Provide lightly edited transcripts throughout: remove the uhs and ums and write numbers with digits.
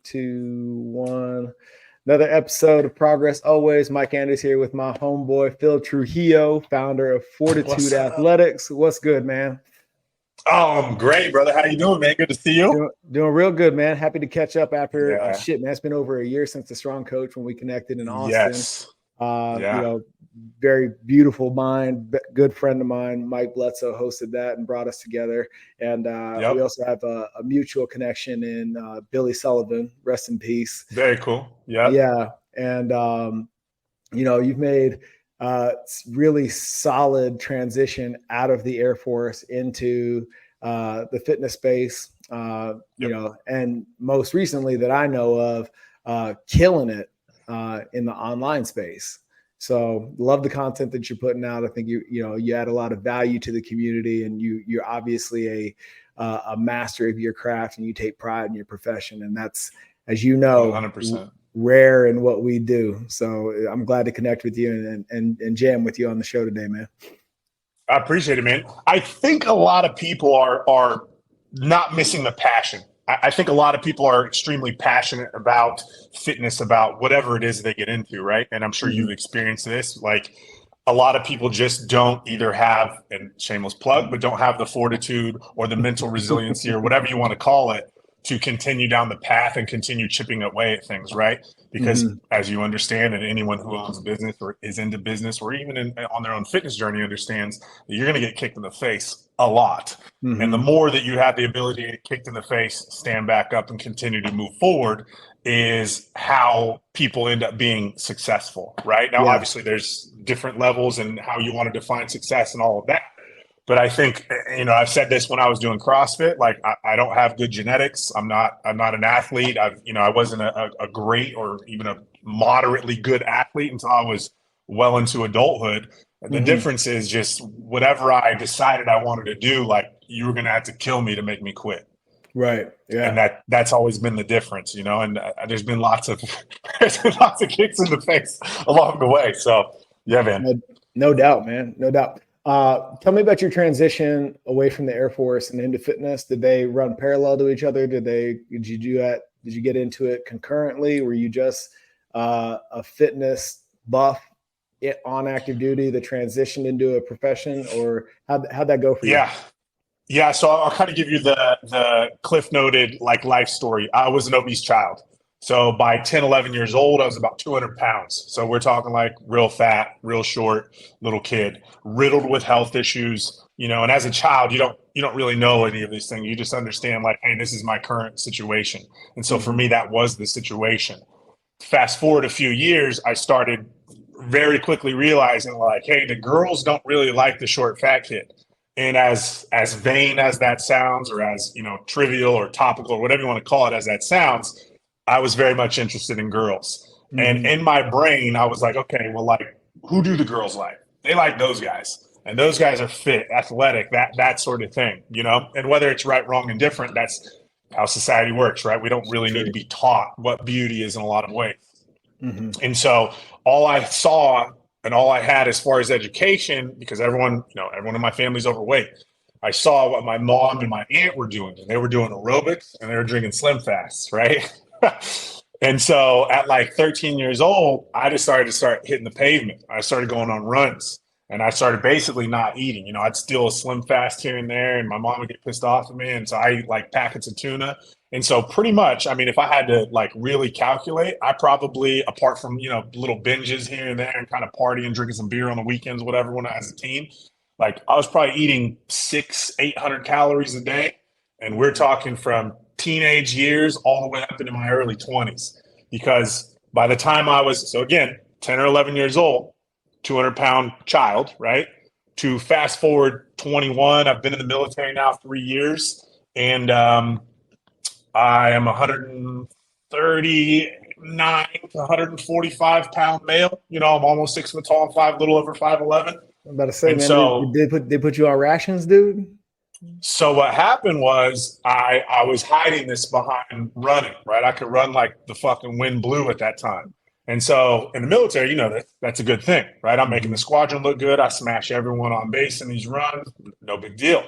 2, 1. Another episode of Progress Always. Mike Andrews here with my homeboy, Phil Trujillo, founder of Fortitude Athletics. What's good, man? Oh, I'm great, brother. How you doing, man? Good to see you. Doing real good, man. Happy to catch up after shit, man. It's been over a year since the Strong Coach when we connected in Austin. Yes. Very beautiful mind, good friend of mine, Mike Bledsoe, hosted that and brought us together. And we also have a mutual connection in Billy Sullivan, rest in peace. Very cool. Yeah. And, you've made really solid transition out of the Air Force into the fitness space, and most recently that I know of, killing it in the online space. So love the content that you're putting out. I think you add a lot of value to the community, and you're obviously a master of your craft, and you take pride in your profession. And that's, as you know, 100%. Rare in what we do. So I'm glad to connect with you and jam with you on the show today, man. I appreciate it, man. I think a lot of people are not missing the passion. I think a lot of people are extremely passionate about fitness, about whatever it is they get into, right? And I'm sure you've experienced this. Like, a lot of people just don't either have, and shameless plug, but don't have the fortitude or the mental resiliency or whatever you want to call it to continue down the path and continue chipping away at things, right? Because as you understand, and anyone who owns a business or is into business or even on their own fitness journey understands that you're going to get kicked in the face a lot. And the more that you have the ability to get kicked in the face, stand back up and continue to move forward is how people end up being successful, right? Now, obviously there's different levels and how you want to define success and all of that. But I think, I've said this when I was doing CrossFit, like I don't have good genetics. I'm not an athlete. I wasn't a great or even a moderately good athlete until I was well into adulthood. The difference is just whatever I decided I wanted to do, like, you were going to have to kill me to make me quit. Right. Yeah. And that's always been the difference, and there's been lots of kicks in the face along the way. So yeah, man. No doubt, man. No doubt. Tell me about your transition away from the Air Force and into fitness. Did they run parallel to each other? Did you do that? Did you get into it concurrently? Were you just a fitness buff on active duty that transitioned into a profession, or how'd that go for you? Yeah. So I'll kind of give you the cliff noted life story. I was an obese child. So by 10, 11 years old, I was about 200 pounds. So we're talking like real fat, real short little kid, riddled with health issues, and as a child, you don't really know any of these things. You just understand like, hey, this is my current situation. And so for me, that was the situation. Fast forward a few years, I started very quickly realizing like, hey, the girls don't really like the short fat kid. And as vain as that sounds, or as, trivial or topical or whatever you want to call it, as that sounds, I was very much interested in girls. And in my brain, I was like, okay, well, like, who do the girls like? They like those guys. And those guys are fit, athletic, that sort of thing, And whether it's right, wrong, and different, that's how society works, right? We don't really need to be taught what beauty is in a lot of ways. And so all I saw and all I had as far as education, because everyone in my family's overweight, I saw what my mom and my aunt were doing. And they were doing aerobics and they were drinking Slim Fast, right? And so at like 13 years old, I just started to hitting the pavement. I started going on runs, and I started basically not eating. I'd steal a Slim Fast here and there, and my mom would get pissed off at me. And so I eat like packets of tuna. And so pretty much, if I had to like really calculate, I probably, apart from, little binges here and there and kind of partying, drinking some beer on the weekends, whatever, when I was a teen, like I was probably eating 600-800 calories a day. And we're talking from teenage years all the way up into my early 20s, because by the time I was, so again, 10 or 11 years old, 200-pound child, right? To fast forward 21, I've been in the military now 3 years, and I am 139 to 145 pound male. I'm almost 6 foot tall and little over 5'11". I'm about to say, and man, so, they put you on rations, dude? So what happened was I was hiding this behind running, right? I could run like the fucking wind blew at that time. And so in the military, that's a good thing, right? I'm making the squadron look good. I smash everyone on base in these runs. No big deal.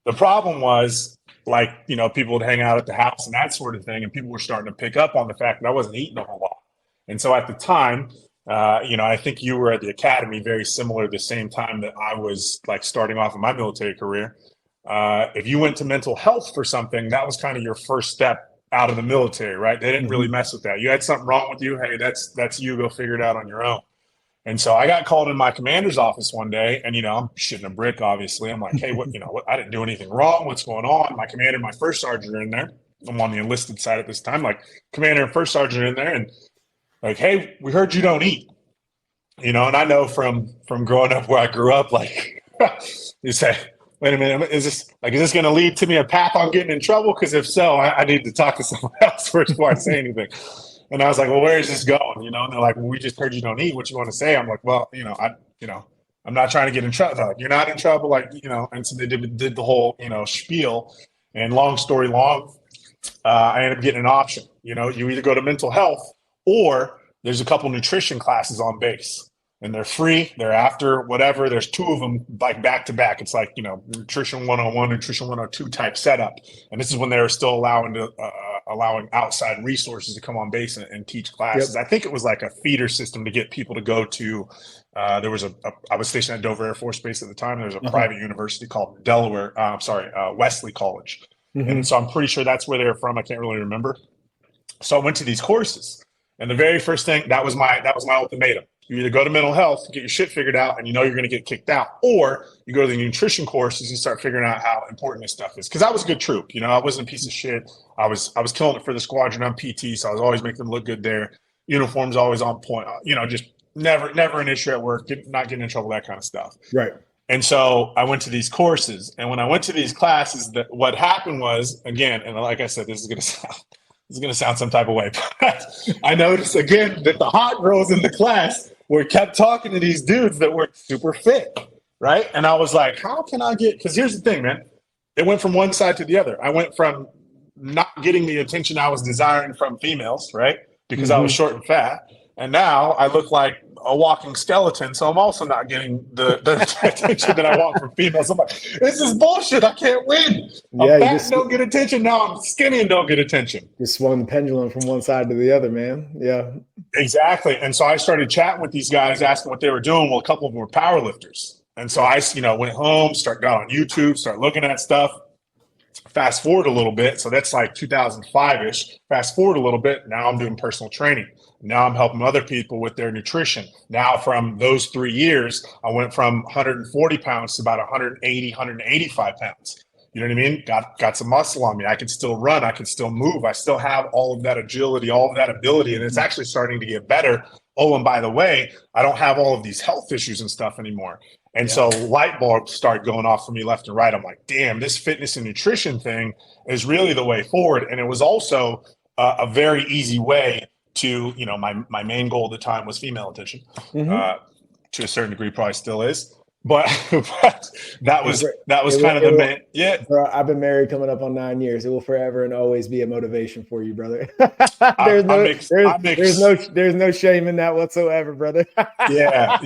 The problem was like, people would hang out at the house and that sort of thing. And people were starting to pick up on the fact that I wasn't eating a whole lot. And so at the time, I think you were at the academy very similar the same time that I was like starting off in my military career. If you went to mental health for something, that was kind of your first step out of the military, right? They didn't really mess with that. You had something wrong with you. Hey, that's you. Go figure it out on your own. And so I got called in my commander's office one day, and I'm shitting a brick. Obviously, I'm like, hey, what? I didn't do anything wrong. What's going on? My commander, and my first sergeant are in there. I'm on the enlisted side at this time. Like, commander and first sergeant in there, and like, hey, we heard you don't eat. And I know from growing up where I grew up, like, you say, wait a minute, is this going to lead to me a path on getting in trouble? Because if so, I need to talk to someone else first before I say anything. And I was like, well, where is this going? And they're like, well, we just heard you don't eat. What you want to say? I'm like, well, I'm not trying to get in trouble. They're like, you're not in trouble. Like, and so they did the whole, spiel. And long story long, I ended up getting an option. You either go to mental health or there's a couple nutrition classes on base. And they're free. They're after whatever. There's two of them like back to back. It's like, nutrition 101, nutrition 102 type setup. And this is when they were still allowing outside resources to come on base and teach classes. Yep. I think it was like a feeder system to get people to go to. I was stationed at Dover Air Force Base at the time. There was a private university called Wesley College. And so I'm pretty sure that's where they're from. I can't really remember. So I went to these courses. And the very first thing, that was my ultimatum. You either go to mental health, get your shit figured out, and you're going to get kicked out, or you go to the nutrition courses and start figuring out how important this stuff is. Because I was a good troop, I wasn't a piece of shit. I was killing it for the squadron on PT, so I was always making them look good there. Uniforms always on point. Just never an issue at work, not getting in trouble, that kind of stuff. Right. And so I went to these courses, and when I went to these classes, what happened was, again, and like I said, this is going to sound some type of way, but I noticed again that the hot girls in the class kept talking to these dudes that were super fit, right? And I was like, how can I because here's the thing, man. It went from one side to the other. I went from not getting the attention I was desiring from females, right? Because I was short and fat. And now I look like a walking skeleton, so I'm also not getting the attention that I want from females. I'm like, this is bullshit. I can't win. I'm fat and don't get attention. Now I'm skinny and don't get attention. You swung the pendulum from one side to the other, man. Yeah. Exactly. And so I started chatting with these guys, asking what they were doing. Well, a couple of them were power lifters. And so I, went home, got on YouTube, start looking at stuff. Fast forward a little bit. So that's like 2005-ish. Fast forward a little bit. Now I'm doing personal training. Now I'm helping other people with their nutrition. Now from those 3 years, I went from 140 pounds to about 180, 185 pounds. You know what I mean? Got some muscle on me. I can still run. I can still move. I still have all of that agility, all of that ability, and it's actually starting to get better. Oh, and by the way, I don't have all of these health issues and stuff anymore. And so light bulbs start going off for me left and right. I'm like, damn, this fitness and nutrition thing is really the way forward. And it was also a very easy way to, my main goal at the time was female attention. To a certain degree, probably still is. But that was kind of the main. Yeah, bro, I've been married coming up on 9 years. It will forever and always be a motivation for you, brother. There's no shame in that whatsoever, brother. yeah.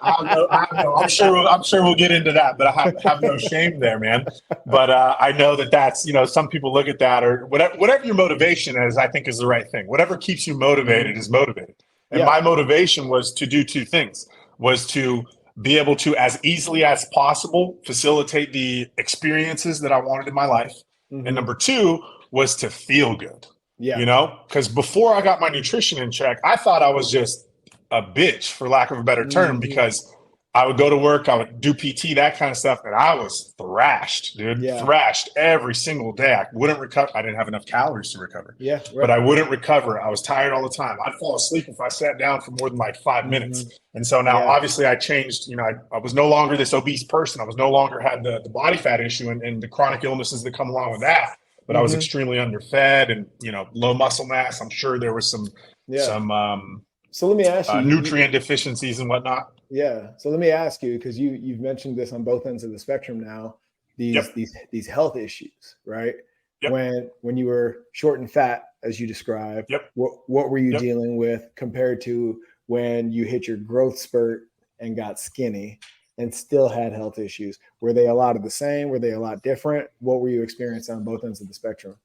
I'm sure we'll get into that, but I have no shame there, man. But I know that's some people look at that or whatever your motivation is. I think is the right thing. Whatever keeps you motivated is motivated. And my motivation was to do two things: was to be able to, as easily as possible, facilitate the experiences that I wanted in my life. And number two was to feel good. Yeah. Because before I got my nutrition in check, I thought I was just a bitch, for lack of a better term, because I would go to work, I would do PT, that kind of stuff, and I was thrashed, dude. Yeah. Thrashed every single day. I wouldn't recover. I didn't have enough calories to recover. Yeah, right. But I wouldn't recover. I was tired all the time. I'd fall asleep if I sat down for more than like 5 minutes. And so now, obviously, I changed. I was no longer this obese person. I was no longer had the body fat issue and the chronic illnesses that come along with that. But I was extremely underfed and low muscle mass. I'm sure there was some So let me ask you, nutrient deficiencies and whatnot. Yeah. So let me ask you, because you've mentioned this on both ends of the spectrum now, these health issues, right? Yep. When you were short and fat, as you described, what were you dealing with compared to when you hit your growth spurt and got skinny? and still had health issues? Were they a lot of the same? Were they a lot different? What were you experiencing on both ends of the spectrum?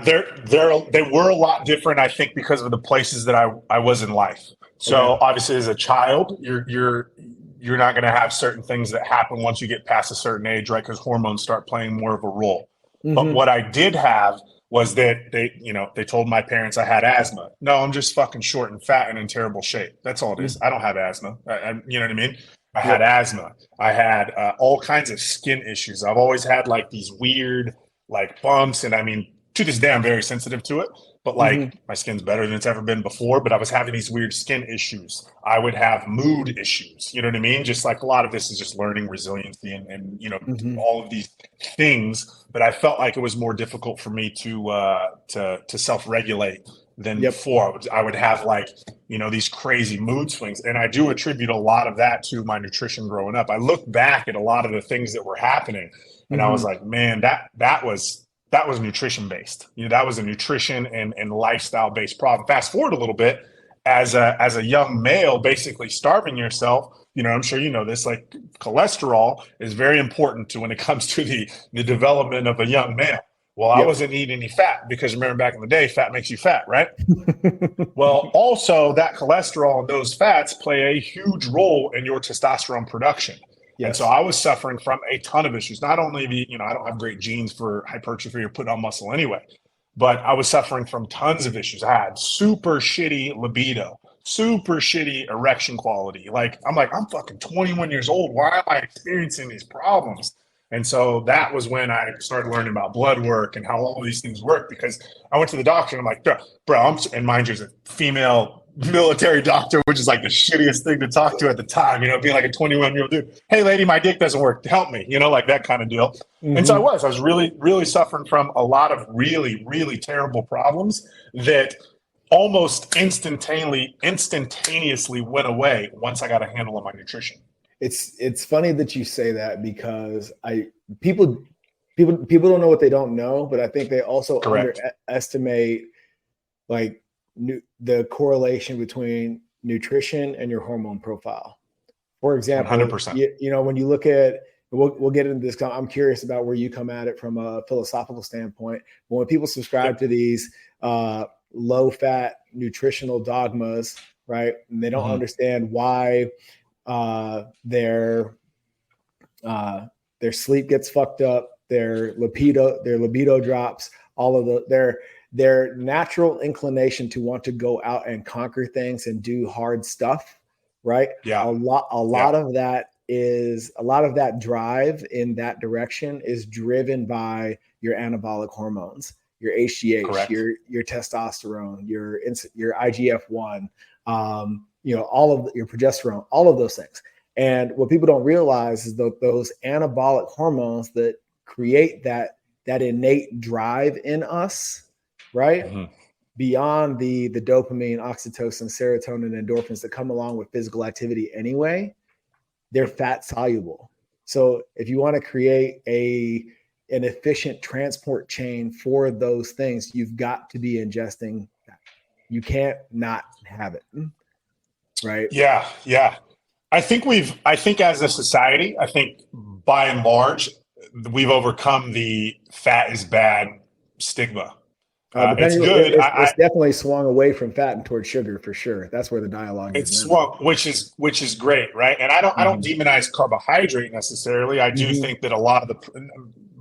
They were a lot different, I think, because of the places that I was in life. So Okay. obviously, as a child, you're not going to have certain things that happen once you get past a certain age, right? Because hormones start playing more of a role. But Mm-hmm. what I did have was that they told my parents I had asthma. No, I'm just fucking short and fat and in terrible shape. That's all it is. I don't have asthma. You know what I mean? I had Yep. asthma. I had all kinds of skin issues. I've always had like these weird like bumps, and I mean, to this day, I'm very sensitive to it. But Mm-hmm. like my skin's better than it's ever been before. But I was having these weird skin issues. I would have mood issues. You know what I mean? Just like a lot of this is just learning resiliency and Mm-hmm. all of these things. But I felt like it was more difficult for me to self-regulate than Yep. before. I would have like these crazy mood swings, and I do attribute a lot of that to my nutrition growing up. I look back at a lot of the things that were happening, and I was Mm-hmm. like, man, that was nutrition based. That was a nutrition and lifestyle based problem. Fast forward a little bit, as a young male, basically starving yourself. I'm sure you know this. Like cholesterol is very important to when it comes to the development of a young male. Well, I Yep. wasn't eating any fat because remember back in the day, fat makes you fat, right? Well, also that cholesterol and those fats play a huge role in your testosterone production. And so Yes. I was suffering from a ton of issues. Not only I don't have great genes for hypertrophy or putting on muscle anyway, but I was suffering from tons of issues. I had super shitty libido, super shitty erection quality. I'm fucking 21 years old. Why am I experiencing these problems? And so that was when I started learning about blood work and how all these things work because I went to the doctor and I'm like, bro, and mind you, as a female military doctor, which is like the shittiest thing to talk to at the time, being like a 21-year-old dude. Hey, lady, my dick doesn't work. Help me, like that kind of deal. And so I Mm-hmm. was really, really suffering from a lot of really, really terrible problems that almost instantaneously went away once I got a handle on my nutrition. It's funny that you say that because people people don't know what they don't know, but I think they also Correct. underestimate like the correlation between nutrition and your hormone profile. For example, 100%. when you look at, we'll get into this. I'm curious about where you come at it from a philosophical standpoint. But when people subscribe Yep. to these low fat nutritional dogmas, right, and they don't Mm-hmm. understand why uh, their their sleep gets fucked up, their libido drops, all of their natural inclination to want to go out and conquer things and do hard stuff, right? Yeah. A Yeah. lot of that drive in that direction is driven by your anabolic hormones, your HGH, Correct. your testosterone, your IGF-1, all of your progesterone, all of those things. And what people don't realize is that those anabolic hormones that create that innate drive in us, right? Mm-hmm. Beyond the dopamine, oxytocin, serotonin, endorphins that come along with physical activity anyway, they're fat soluble. So if you want to create an efficient transport chain for those things, you've got to be ingesting that. You can't not have it, right? Yeah. Yeah. I think as a society, I think by and large, we've overcome the fat is bad stigma. It's Depending, good. it's definitely swung away from fat and towards sugar for sure. That's where the dialogue is It's now. swung, which is great, right? And I don't Mm-hmm. demonize carbohydrate necessarily. I do Mm-hmm. think that a lot of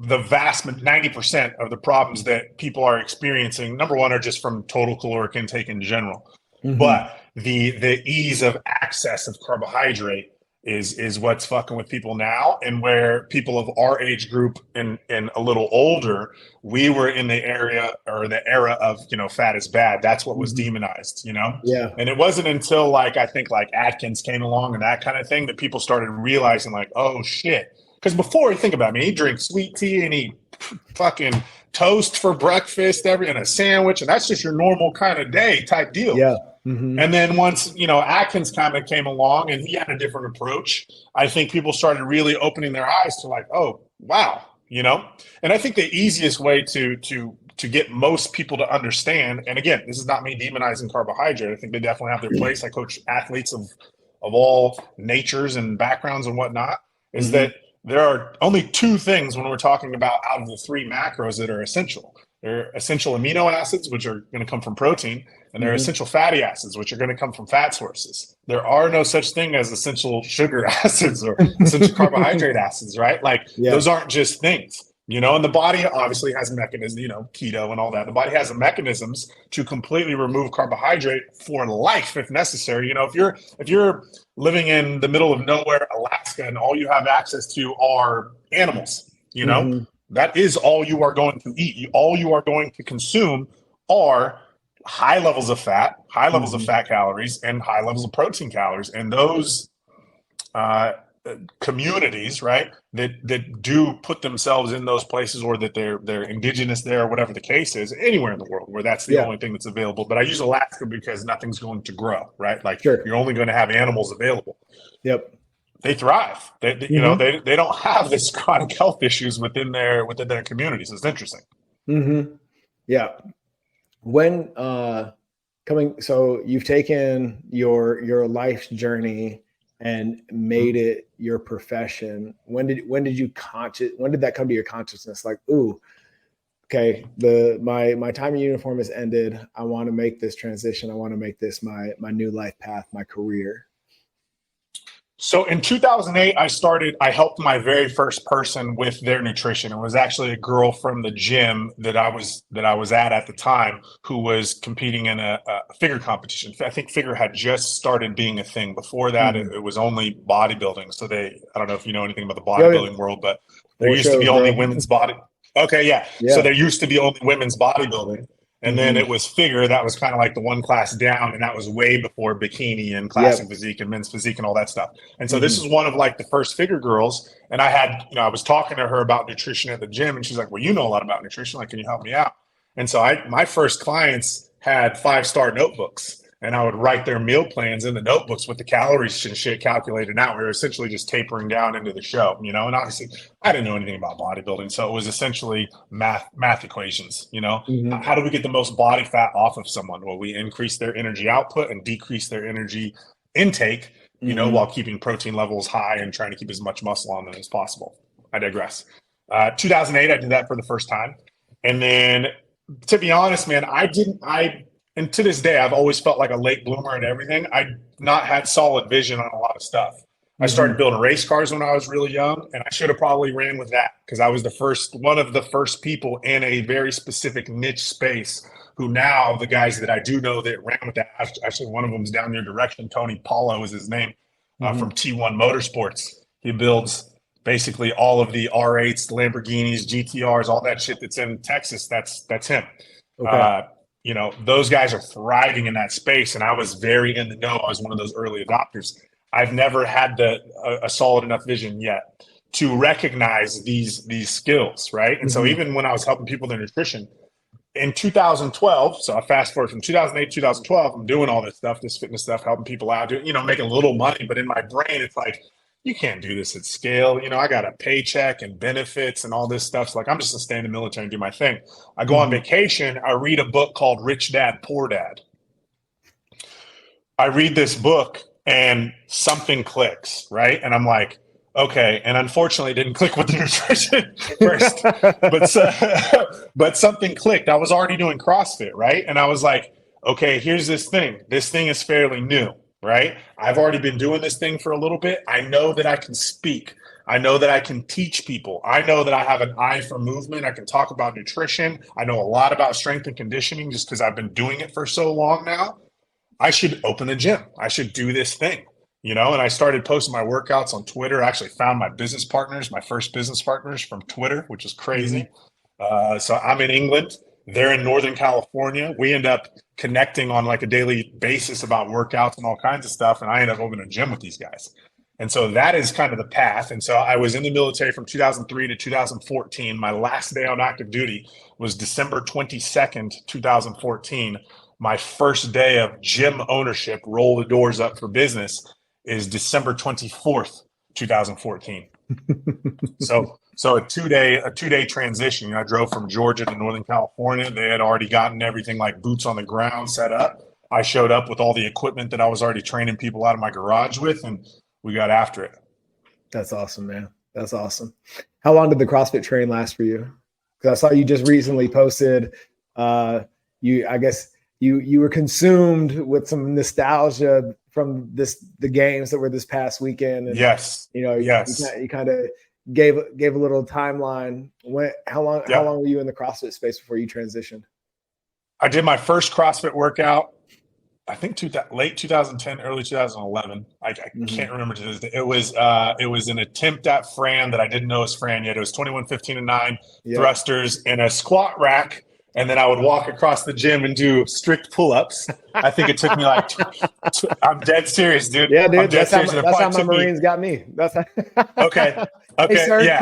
the vast 90% of the problems that people are experiencing, number one, are just from total caloric intake in general. Mm-hmm. But the ease of access of carbohydrate is what's fucking with people now, and where people of our age group and a little older, we were in the area or the era of fat is bad. That's what was Mm-hmm. demonized. Yeah. And it wasn't until I think Atkins came along and that kind of thing that people started realizing oh shit. Because before you think about me, he drinks sweet tea and he fucking toast for breakfast and a sandwich, and that's just your normal kind of day type deal. Yeah. Mm-hmm. And then once Atkins kind of came along and he had a different approach, I think people started really opening their eyes to oh wow. And I think the easiest way to get most people to understand, and again, this is not me demonizing carbohydrate. I think they definitely have their place. I coach athletes of of all natures and backgrounds and whatnot, is Mm-hmm. that there are only two things when we're talking about out of the three macros that are essential. There are essential amino acids, which are going to come from protein, and there are Mm-hmm. essential fatty acids, which are going to come from fat sources. There are no such thing as essential sugar acids or essential carbohydrate acids, right? Like Yeah. those aren't just things, and the body obviously has mechanisms, keto and all that. The body has mechanisms to completely remove carbohydrate for life if necessary. If you're living in the middle of nowhere, Alaska, and all you have access to are animals, Mm-hmm. that is all you are going to eat. All you are going to consume are high levels of fat, high levels of Mm-hmm. fat calories, and high levels of protein calories. And those uh, communities, right, that do put themselves in those places, or that they're indigenous there, or whatever the case is, anywhere in the world where that's the Yeah. only thing that's available. But I use Alaska because nothing's going to grow, right? Like Sure. you're only going to have animals available. Yep. They thrive. Mm-hmm. They don't have this chronic health issues within their communities. It's interesting. Mm-hmm. Yeah. When coming, so you've taken your life's journey and made it your profession. When did that come to your consciousness? Like, ooh, okay, my time in uniform has ended. I want to make this transition. I want to make this my new life path, my career. So in 2008, I helped my very first person with their nutrition. It was actually a girl from the gym that I was at the time, who was competing in a figure competition. I think figure had just started being a thing. Before that, Mm-hmm. it was only bodybuilding. So I don't know if you know anything about the Yo, bodybuilding world, but there for used to be sure, only bro. women's body. Okay, yeah. So Yeah. there used to be only women's bodybuilding. And then Mm-hmm. it was figure, that was kind of like the one class down, and that was way before bikini and classic Yep. physique and men's physique and all that stuff. And so this Mm-hmm. is one of like the first figure girls. And I was talking to her about nutrition at the gym, and she's like, well, you know a lot about nutrition. Like, can you help me out? And so my first clients had 5-star notebooks, and I would write their meal plans in the notebooks with the calories and shit calculated out. We were essentially just tapering down into the show, and obviously I didn't know anything about bodybuilding. So it was essentially math equations, Mm-hmm. how do we get the most body fat off of someone? Well, we increase their energy output and decrease their energy intake, Mm-hmm. while keeping protein levels high and trying to keep as much muscle on them as possible. I digress. 2008, I did that for the first time. And then, to be honest, man, and to this day, I've always felt like a late bloomer and everything. I not had solid vision on a lot of stuff. I started Mm-hmm. building race cars when I was really young, and I should have probably ran with that because I was one of the first people in a very specific niche space. Who now the guys that I do know that ran with that, actually one of them is down your direction. Tony Paulo is his name, from Mm-hmm. T1 Motorsports. He builds basically all of the R8s, Lamborghinis, GTRs, all that shit that's in Texas. That's him. Okay. Uh, those guys are thriving in that space, and I was very in the know. I was one of those early adopters. I've never had a solid enough vision yet to recognize these skills, right? And so Mm-hmm. even when I was helping people with their nutrition in 2012, so I fast forward from 2008 to 2012, I'm doing all this stuff, this fitness stuff, helping people out, making a little money. But in my brain, it's like, you can't do this at scale. I got a paycheck and benefits and all this stuff. So like, I'm just gonna stay in the military and do my thing. I go on Mm-hmm. vacation. I read a book called Rich Dad, Poor Dad. I read this book and something clicks, right? And I'm like, okay. And unfortunately, it didn't click with the nutrition first, but something clicked. I was already doing CrossFit, right? And I was like, okay, here's this thing. This thing is fairly new, right? I've already been doing this thing for a little bit. I know that I can speak. I know that I can teach people. I know that I have an eye for movement. I can talk about nutrition. I know a lot about strength and conditioning just because I've been doing it for so long now. I should open a gym. I should do this thing, and I started posting my workouts on Twitter. I actually found my first business partners from Twitter, which is Mm-hmm. crazy. So I'm in England. They're in Northern California. We end up connecting on like a daily basis about workouts and all kinds of stuff. And I end up opening a gym with these guys. And so that is kind of the path. And so I was in the military from 2003 to 2014. My last day on active duty was December 22nd, 2014. My first day of gym ownership, roll the doors up for business, is December 24th, 2014. So a two day transition. I drove from Georgia to Northern California. They had already gotten everything like boots on the ground set up. I showed up with all the equipment that I was already training people out of my garage with, and we got after it. That's awesome, man. That's awesome. How long did the CrossFit train last for you? Because I saw you just recently posted. I guess you were consumed with some nostalgia from the games that were this past weekend, and Yes. you kind of gave a little timeline. How long were you in the CrossFit space before you transitioned? I did my first CrossFit workout, I think late 2010, early 2011. I can't remember to this day. It was an attempt at Fran that I didn't know was Fran yet. It was 21, 15, and 9 thrusters in a squat rack. And then I would walk across the gym and do strict pull-ups. I think it took me like, I'm dead serious, dude. Yeah, dude. That's how my Marines got me. That's how. Okay. Hey, sir, yeah.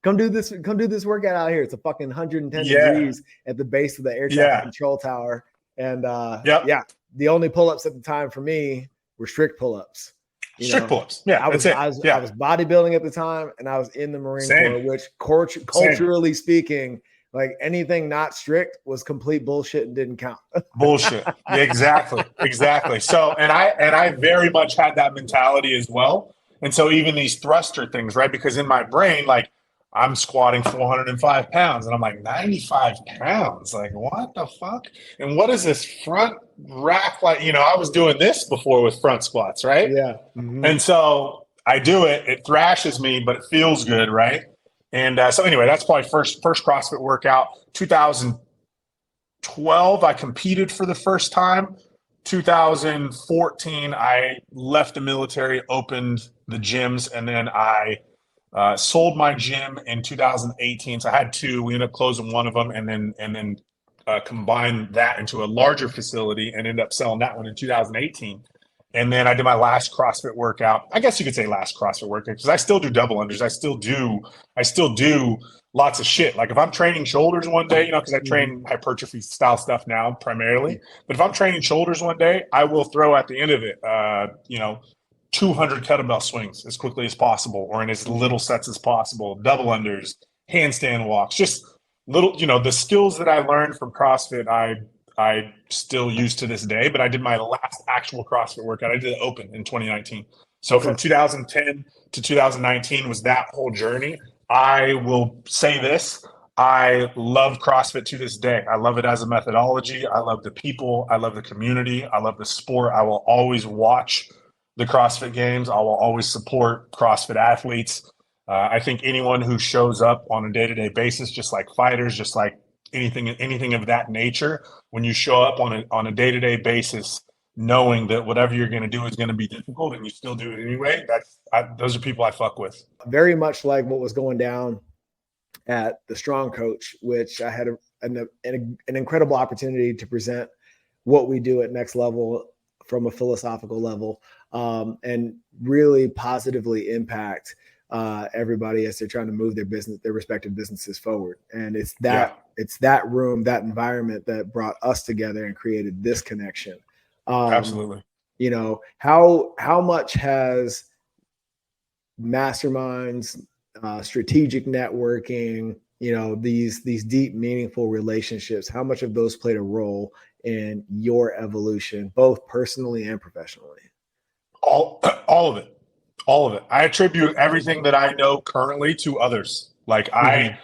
come do this workout out here. It's a fucking 110 degrees at the base of the air traffic control tower. And the only pull-ups at the time for me were strict pull-ups. Strict pull-ups. Yeah, I was bodybuilding at the time, and I was in the Marine Corps, which culturally speaking, like anything not strict was complete bullshit and didn't count. Bullshit. Exactly. So, and I very much had that mentality as well. And so even these thruster things, right? Because in my brain, like I'm squatting 405 pounds and I'm like 95 pounds. Like, what the fuck? And what is this front rack? Like, I was doing this before with front squats, right? Yeah. Mm-hmm. And so I do it. It thrashes me, but it feels good, right? And so anyway, that's probably first CrossFit workout. 2012, I competed for the first time. 2014, I left the military, opened the gyms, and then I sold my gym in 2018. So I had two. We ended up closing one of them, and then combined that into a larger facility, and ended up selling that one in 2018. And then I did my last CrossFit workout. I guess you could say last CrossFit workout, because I still do double unders. I still do lots of shit. Like if I'm training shoulders one day, because I train hypertrophy style stuff now primarily. But if I'm training shoulders one day, I will throw at the end of it, 200 kettlebell swings as quickly as possible, or in as little sets as possible. Double unders, handstand walks, just little. The skills that I learned from CrossFit, I still use to this day. But I did my last actual CrossFit workout. I did the Open in 2019. So from 2010 to 2019 was that whole journey. I will say this. I love CrossFit to this day. I love it as a methodology. I love the people. I love the community. I love the sport. I will always watch the CrossFit games. I will always support CrossFit athletes. I think anyone who shows up on a day-to-day basis, just like fighters, just like anything of that nature, when you show up on a day-to-day basis, knowing that whatever you're going to do is going to be difficult and you still do it anyway, those are people I fuck with. Very much like what was going down at the Strong Coach, which I had an incredible opportunity to present what we do at Next Level from a philosophical level, and really positively impact everybody as they're trying to move their respective businesses forward. And it's that room, that environment that brought us together and created this connection. Absolutely. How much has masterminds, strategic networking, these deep, meaningful relationships, how much of those played a role in your evolution, both personally and professionally? All of it. I attribute everything that I know currently to others. Like I'm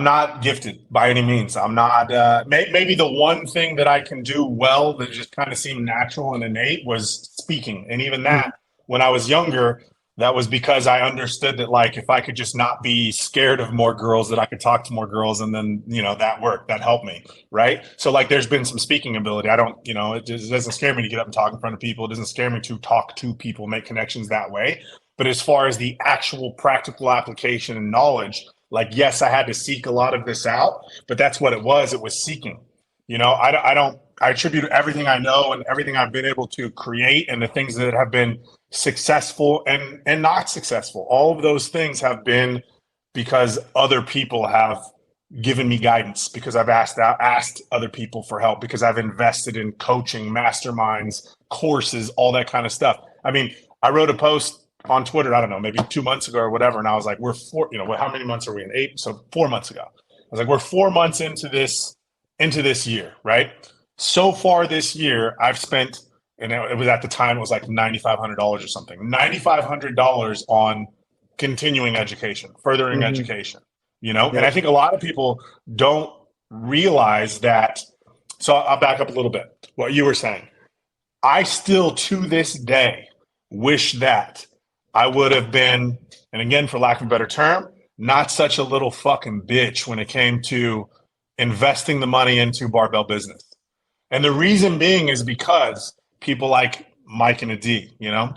not gifted by any means. I'm not, maybe the one thing that I can do well that just kind of seemed natural and innate was speaking. And even that, when I was younger, that was because I understood that, like, if I could just not be scared of more girls, that I could talk to more girls, and then, that worked, that helped me. Right. So like, there's been some speaking ability. I don't, it doesn't scare me to get up and talk in front of people. It doesn't scare me to talk to people, make connections that way. But as far as the actual practical application and knowledge, like, yes, I had to seek a lot of this out, but that's what it was. It was seeking. I attribute everything I know and everything I've been able to create, and the things that have been successful and not successful. All of those things have been because other people have given me guidance, because I've asked other people for help, because I've invested in coaching, masterminds, courses, all that kind of stuff. I mean, I wrote a post on Twitter, I don't know, maybe 2 months ago or whatever, and I was like, how many months are we in? 8? So 4 months ago. I was like, we're 4 months into this year, right? So far this year, I've spent, and it was at the time, it was like $9,500 or something, $9,500 on continuing education, furthering education, you know? And I Yep. think a lot of people don't realize that. So I'll back up a little bit. What you were saying, I still to this day wish that I would have been, and again, for lack of a better term, not such a little fucking bitch when it came to investing the money into barbell business. And the reason being is because people like Mike and Adi, you know,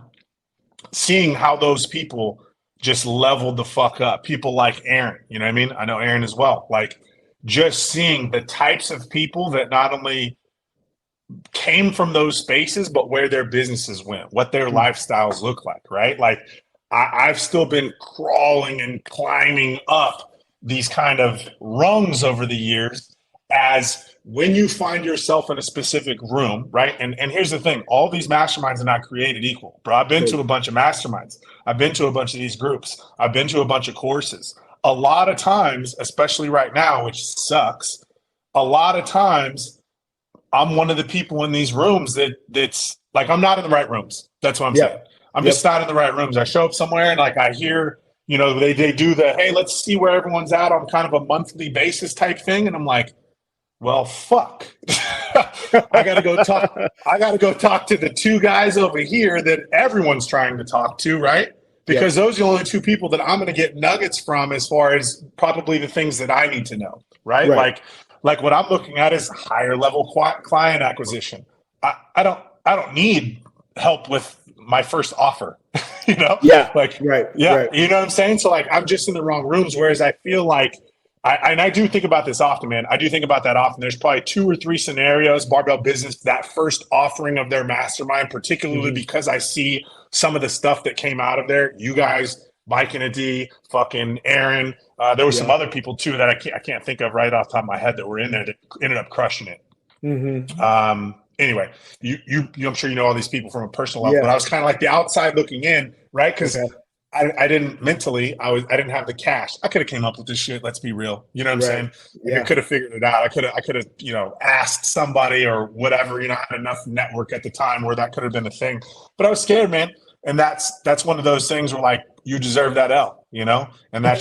seeing how those people just leveled the fuck up. People like Aaron, you know what I mean? I know Aaron as well. Like just seeing the types of people that not only came from those spaces, but where their businesses went, what their lifestyles look like, right? Like I've still been crawling and climbing up these kind of rungs over the years as when you find yourself in a specific room, right? And here's the thing, all these masterminds are not created equal, bro. I've been to a bunch of masterminds. I've been to a bunch of these groups. I've been to a bunch of courses. A lot of times, especially right now, which sucks, a lot of times I'm one of the people in these rooms that's like, I'm not in the right rooms. That's what I'm saying. I'm just not in the right rooms. I show up somewhere and like I hear, you know, they do the, hey, let's see where everyone's at on kind of a monthly basis type thing. And I'm like, well, fuck. I gotta go talk to the two guys over here that everyone's trying to talk to, right? Because those are the only two people that I'm gonna get nuggets from as far as probably the things that I need to know, right? Like what I'm looking at is higher level client acquisition. I don't need help with my first offer, you know? Right. You know what I'm saying? So like, I'm just in the wrong rooms. Whereas I feel like, I do think about this often, man. I do think about that often. There's probably 2 or 3 scenarios, barbell business, that first offering of their mastermind, particularly because I see some of the stuff that came out of there. You guys, Mike and Adi, fucking Aaron. There were some other people too that I can't think of right off the top of my head that were in there that ended up crushing it. Anyway, I'm sure you know all these people from a personal level, but I was kind of like the outside looking in, right? Because I didn't mentally, I didn't have the cash. I could have came up with this shit. Let's be real. You know what I'm saying? Like I could have figured it out. I could have, you know, asked somebody or whatever. You know, I had enough network at the time where that could have been a thing. But I was scared, man. And that's one of those things where like you deserve that L, you know, and that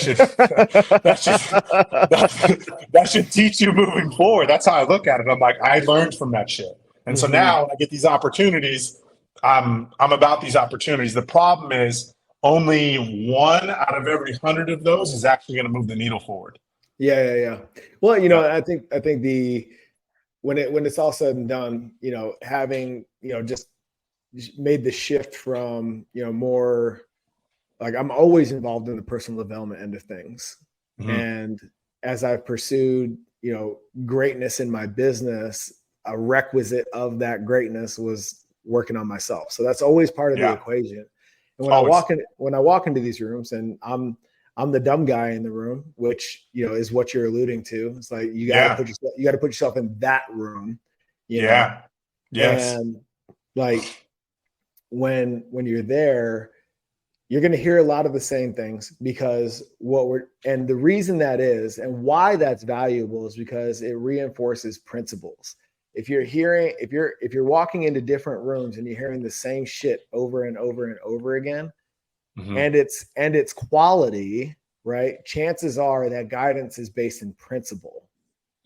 should teach you moving forward. That's how I look at it. I'm like, I learned from that shit. And so now when I get these opportunities, I'm about these opportunities. The problem is only 1 out of every 100 of those is actually going to move the needle forward. Yeah. Well, you know, I think when it's all said and done, you know, having, you know, just made the shift from, you know, more like I'm always involved in the personal development end of things. And as I've pursued, you know, greatness in my business, a requisite of that greatness was working on myself. So that's always part of the equation. And when I walk into these rooms and I'm the dumb guy in the room, which, you know, is what you're alluding to. It's like, you got to put yourself in that room, you know? Yes. And like, when you're there, you're going to hear a lot of the same things because and the reason that is, and why that's valuable is because it reinforces principles. If you're walking into different rooms and you're hearing the same shit over and over and over again, and it's quality, right? Chances are that guidance is based in principle.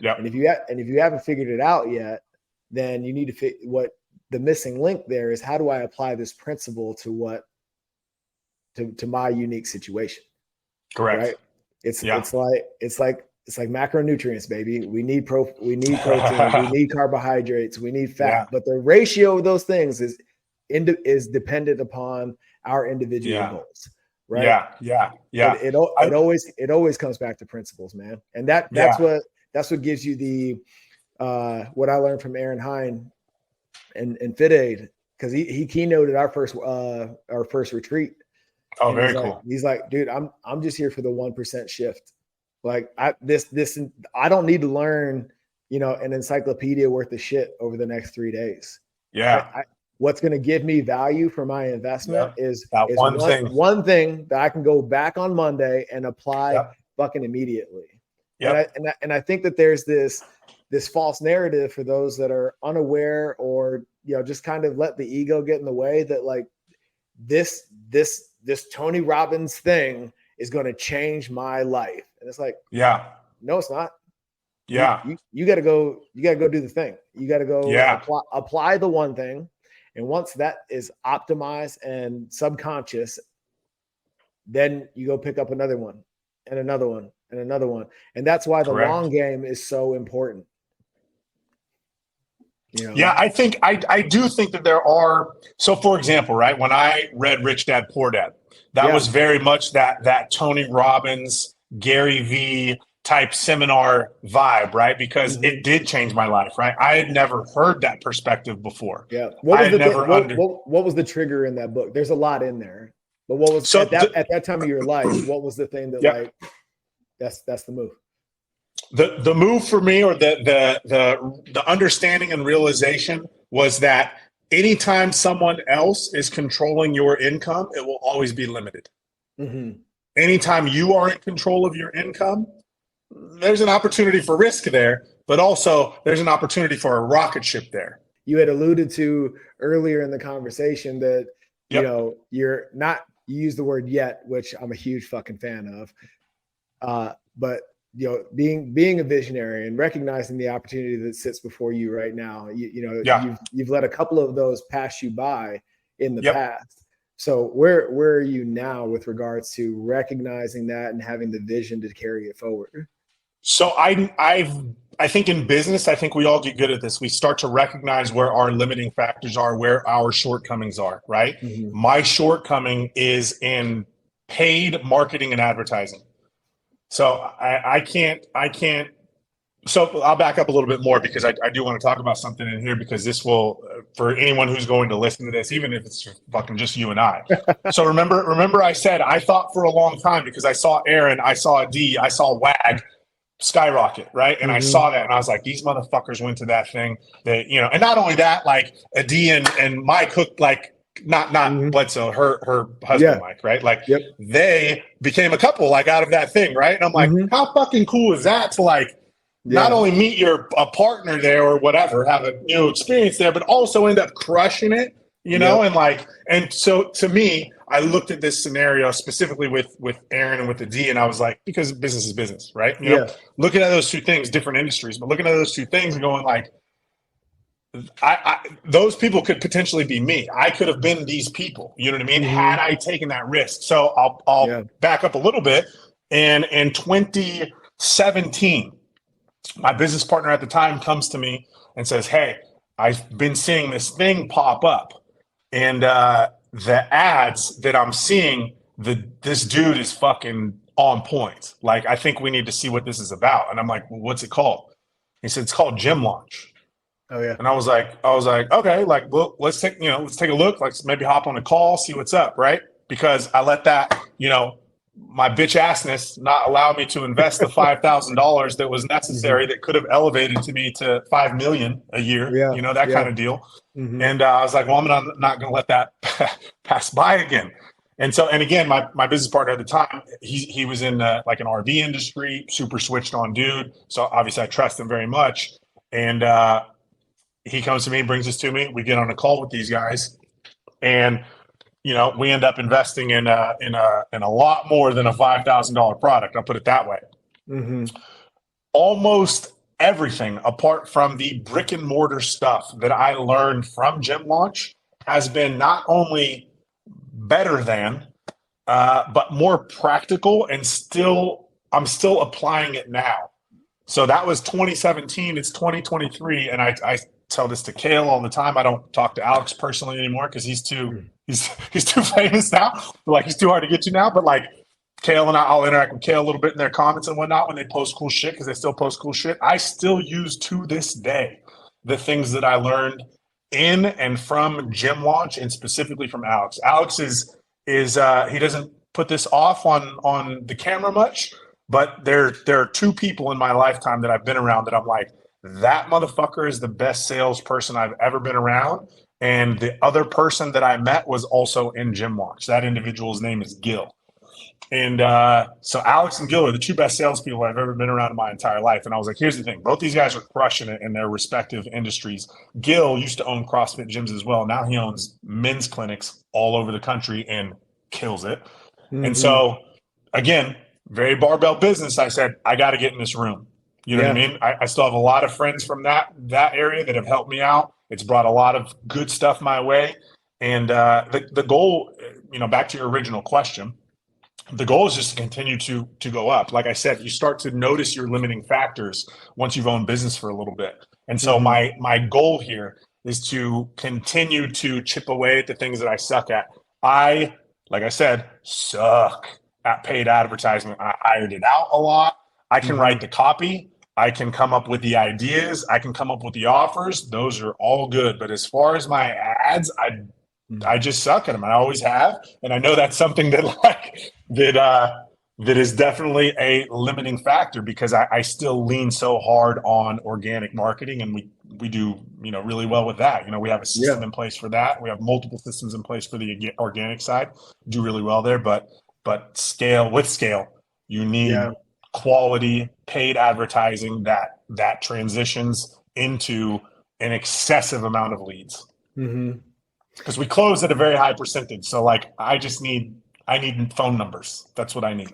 And if you haven't figured it out yet, then you need to what the missing link there is. How do I apply this principle to my unique situation? Correct. Right? It's like macronutrients, baby. We need protein, we need carbohydrates, we need fat, but the ratio of those things is dependent upon our individual goals. Right. It always comes back to principles, man. And that's what gives you the what I learned from Aaron Hine and Fit Aid, because he keynoted our first retreat. Oh, very cool. He's like, dude, I'm just here for the 1% shift. Like I don't need to learn, you know, an encyclopedia worth of shit over the next 3 days. What's going to give me value for my investment is one thing that I can go back on Monday and apply fucking immediately. And I think that there's this this false narrative for those that are unaware or, just kind of let the ego get in the way that like this Tony Robbins thing is going to change my life. And it's like, Yeah. no, it's not. Yeah. You got to go do the thing. You got to go apply the one thing. And once that is optimized and subconscious, then you go pick up another one and another one and another one. And that's why the long game is so important. Yeah, I do think that there are. So, for example, right, when I read Rich Dad Poor Dad, that was very much that Tony Robbins, Gary Vee type seminar vibe, right? Because it did change my life, right? I had never heard that perspective before. Yeah. What was the trigger in that book? There's a lot in there, but what was at that time of your life? What was the thing that like that's the move? The move for me, or the understanding and realization, was that anytime someone else is controlling your income, it will always be limited. Anytime you are in control of your income, there's an opportunity for risk there, but also there's an opportunity for a rocket ship there. You had alluded to earlier in the conversation that, you're not, you use the word yet, which I'm a huge fucking fan of. But being a visionary and recognizing the opportunity that sits before you right now, you've let a couple of those pass you by in the past. So where are you now with regards to recognizing that and having the vision to carry it forward? So I think in business, I think we all get good at this. We start to recognize where our limiting factors are, where our shortcomings are, right? My shortcoming is in paid marketing and advertising. So I can't. So I'll back up a little bit more, because I do want to talk about something in here, because this will, for anyone who's going to listen to this, even if it's fucking just you and I. So remember I said I thought for a long time, because I saw Aaron, I saw D, I saw WAG skyrocket, right? And I saw that and I was like, these motherfuckers went to that thing. They, and not only that, like D and Mike hooked, like not Bledsoe, her husband, Mike, right? Like they became a couple, like out of that thing, right? And I'm like, how fucking cool is that to like not only meet a partner there or whatever, have a new experience there, but also end up crushing it, and so to me, I looked at this scenario specifically with Aaron and with the D, and I was like, because business is business, right? Looking at those two things, different industries, but looking at those two things and going like, those people could potentially be me. I could have been these people, you know what I mean? Had I taken that risk. So I'll back up a little bit. And in 2017, my business partner at the time comes to me and says, hey, I've been seeing this thing pop up, and the ads that I'm seeing, this dude is fucking on point. Like, I think we need to see what this is about. And I'm like, well, what's it called? He said, it's called Gym Launch. Oh yeah. And I was like, okay, like, well, let's take a look, like maybe hop on a call, see what's up, right? Because I let that, my bitch assness not allow me to invest the $5,000 that was necessary, that could have elevated to me to $5 million a year, that kind of deal. And I was like, well, I'm not going to let that pass by again. And so, and again, my business partner at the time, he was in like an RV industry, super switched on dude. So obviously I trust him very much. And he comes to me, brings this to me. We get on a call with these guys, and we end up investing in a lot more than a $5,000 product. I'll put it that way. Almost everything, apart from the brick and mortar stuff that I learned from Gym Launch, has been not only better than, but more practical, and I'm still applying it now. So that was 2017. It's 2023, and I tell this to Kale all the time. I don't talk to Alex personally anymore, because he's too famous now. Like, he's too hard to get to now. But like Kale and I'll interact with Kale a little bit in their comments and whatnot when they post cool shit, because they still post cool shit. I still use to this day the things that I learned in and from Gym Launch, and specifically from Alex. Alex is he doesn't put this off on the camera much, but there are two people in my lifetime that I've been around that I'm like, that motherfucker is the best salesperson I've ever been around. And the other person that I met was also in Gym Launch. That individual's name is Gil. And so Alex and Gil are the two best salespeople I've ever been around in my entire life. And I was like, here's the thing. Both these guys are crushing it in their respective industries. Gil used to own CrossFit gyms as well. Now he owns men's clinics all over the country and kills it. And so, again, very barbell business. I said, I got to get in this room. You know what I mean? I still have a lot of friends from that area that have helped me out. It's brought a lot of good stuff my way. And the goal, back to your original question, the goal is just to continue to go up. Like I said, you start to notice your limiting factors once you've owned business for a little bit. And so my goal here is to continue to chip away at the things that I suck at. Like I said, suck at paid advertising. I ironed it out a lot. I can write the copy. I can come up with the ideas. I can come up with the offers. Those are all good. But as far as my ads, I just suck at them. I always have. And I know that's something that is definitely a limiting factor, because I still lean so hard on organic marketing, and we do, really well with that. We have a system in place for that. We have multiple systems in place for the organic side, do really well there, but scale, you need quality paid advertising that transitions into an excessive amount of leads. Because we close at a very high percentage. So like, I need phone numbers. That's what I need.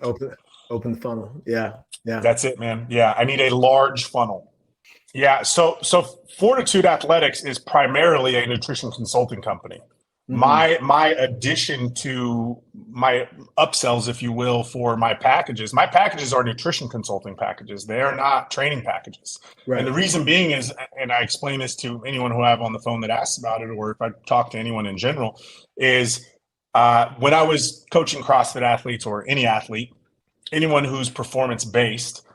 Open the funnel. Yeah. That's it, man. Yeah. I need a large funnel. Yeah. So Fortitude Athletics is primarily a nutrition consulting company. My addition to my upsells, if you will, for my packages are nutrition consulting packages. They are not training packages. Right. And the reason being is, and I explain this to anyone who I have on the phone that asks about it, or if I talk to anyone in general, is when I was coaching CrossFit athletes, or any athlete, anyone who's performance based,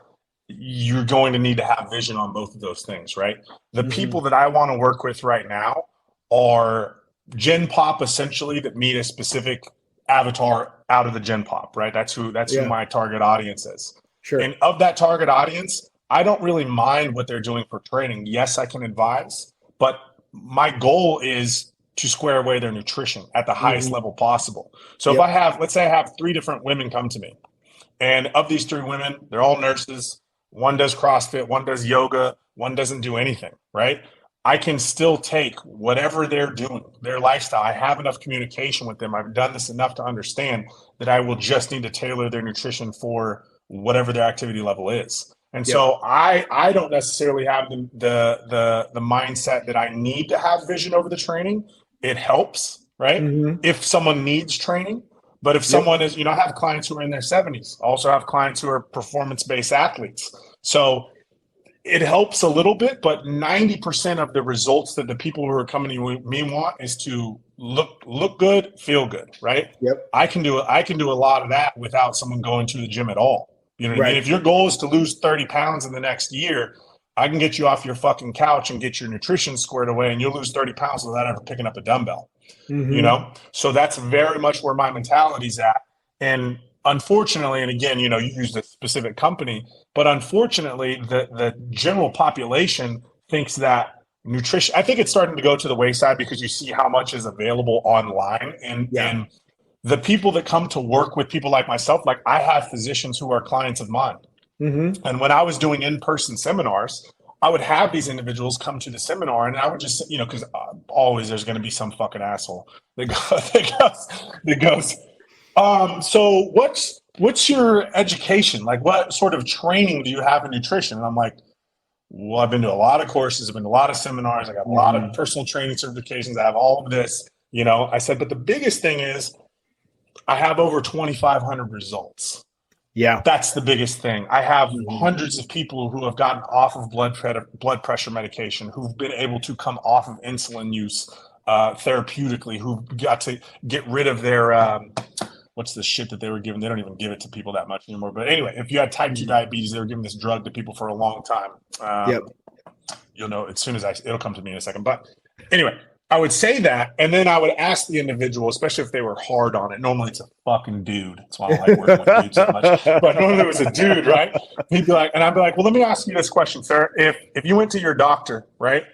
you're going to need to have vision on both of those things, right? The people that I want to work with right now are Gen Pop, essentially, that meet a specific avatar out of the Gen Pop, right? That's who my target audience is. Sure. And of that target audience, I don't really mind what they're doing for training. Yes, I can advise, but my goal is to square away their nutrition at the highest level possible. So if let's say I have 3 different women come to me, and of these 3 women, they're all nurses. One does CrossFit, one does yoga, one doesn't do anything, right? I can still take whatever they're doing, their lifestyle. I have enough communication with them. I've done this enough to understand that I will just need to tailor their nutrition for whatever their activity level is. And so I don't necessarily have the mindset that I need to have vision over the training. It helps, right? If someone needs training. But if someone is, I have clients who are in their 70s, also have clients who are performance-based athletes. So it helps a little bit, but 90% of the results that the people who are coming to me want is to look good, feel good, right? I can do a lot of that without someone going to the gym at all. You know what I mean? If your goal is to lose 30 pounds in the next year, I can get you off your fucking couch and get your nutrition squared away, and you'll lose 30 pounds without ever picking up a dumbbell. So that's very much where my mentality's at. And unfortunately, and again, you use the specific company, but unfortunately, the general population thinks that nutrition, I think it's starting to go to the wayside, because you see how much is available online. And the people that come to work with people like myself, like I have physicians who are clients of mine. And when I was doing in-person seminars, I would have these individuals come to the seminar, and I would just, because always there's going to be some fucking asshole that goes, so what's your education? Like, what sort of training do you have in nutrition? And I'm like, well, I've been to a lot of courses. I've been to a lot of seminars. I got a lot of personal training certifications. I have all of this, I said, but the biggest thing is I have over 2,500 results. Yeah, that's the biggest thing. I have hundreds of people who have gotten off of blood pressure medication, who've been able to come off of insulin use therapeutically, who got to get rid of their what's the shit that they were giving? They don't even give it to people that much anymore. But anyway, if you had type 2 diabetes, they were giving this drug to people for a long time. You'll know as soon as it'll come to me in a second. But anyway, I would say that, and then I would ask the individual, especially if they were hard on it. Normally it's a fucking dude. That's why I don't like working with dudes so much. But normally it was a dude, right? He'd be like, and I'd be like, well, let me ask you this question, sir. If you went to your doctor, right,